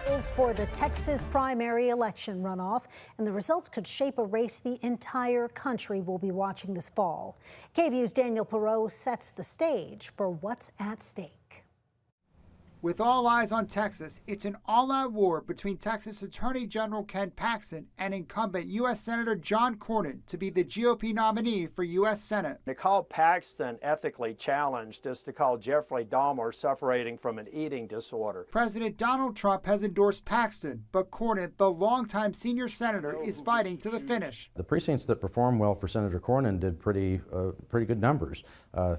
polls for the Texas primary election runoff, and the results could shape a race the entire country will be watching this fall. KVUE's Daniel Perot sets the stage for what's at stake. With all eyes on Texas, it's an all-out war between Texas Attorney General Ken Paxton and incumbent U.S. Senator John Cornyn to be the GOP nominee for U.S. Senate. To call Paxton ethically challenged is to call Jeffrey Dahmer suffering from an eating disorder. President Donald Trump has endorsed Paxton, but Cornyn, the longtime senior senator, is fighting to the finish. The precincts that performed well for Senator Cornyn did pretty good numbers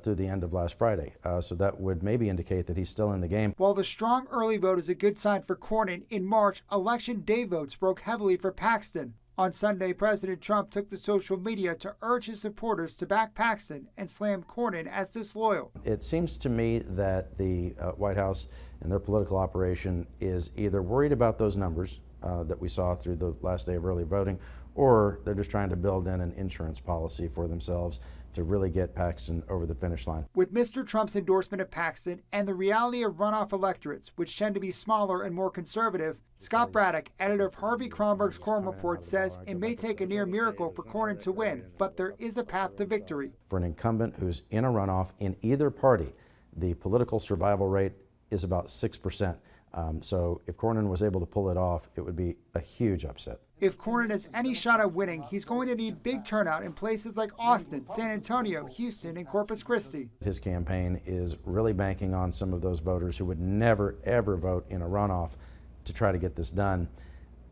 through the end of last Friday, so that would maybe indicate that he's still in the game. While the strong early vote is a good sign for Cornyn, in March, Election Day votes broke heavily for Paxton. On Sunday, President Trump took to social media to urge his supporters to back Paxton and slam Cornyn as disloyal. It seems to me that the White House and their political operation is either worried about those numbers that we saw through the last day of early voting, or they're just trying to build in an insurance policy for themselves to really get Paxton over the finish line. With Mr. Trump's endorsement of Paxton and the reality of runoff electorates, which tend to be smaller and more conservative, Scott Braddock, editor of Harvey Kronberg's Quorum Report, says it may take a near miracle for Cornyn to win, but there is a path to victory. For an incumbent who's in a runoff in either party, the political survival rate is about 6%. So if Cornyn was able to pull it off, it would be a huge upset. If Cornyn has any shot at winning, he's going to need big turnout in places like Austin, San Antonio, Houston, and Corpus Christi. His campaign is really banking on some of those voters who would never, ever vote in a runoff to try to get this done.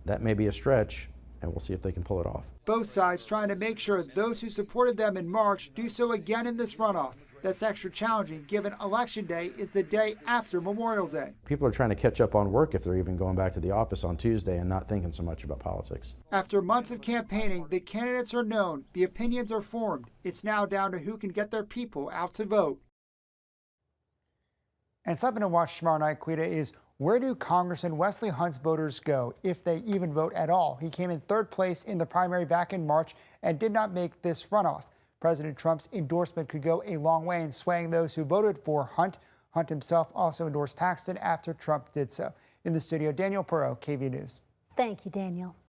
That may be a stretch, and we'll see if they can pull it off. Both sides trying to make sure those who supported them in March do so again in this runoff. That's extra challenging given Election Day is the day after Memorial Day. People are trying to catch up on work if they're even going back to the office on Tuesday and not thinking so much about politics. After months of campaigning, the candidates are known, the opinions are formed. It's now down to who can get their people out to vote. And something to watch tomorrow night, Quita, is where do Congressman Wesley Hunt's voters go if they even vote at all? He came in third place in the primary back in March and did not make this runoff. President Trump's endorsement could go a long way in swaying those who voted for Hunt. Hunt himself also endorsed Paxton after Trump did so. In the studio, Daniel Perot, KVUE News. Thank you, Daniel.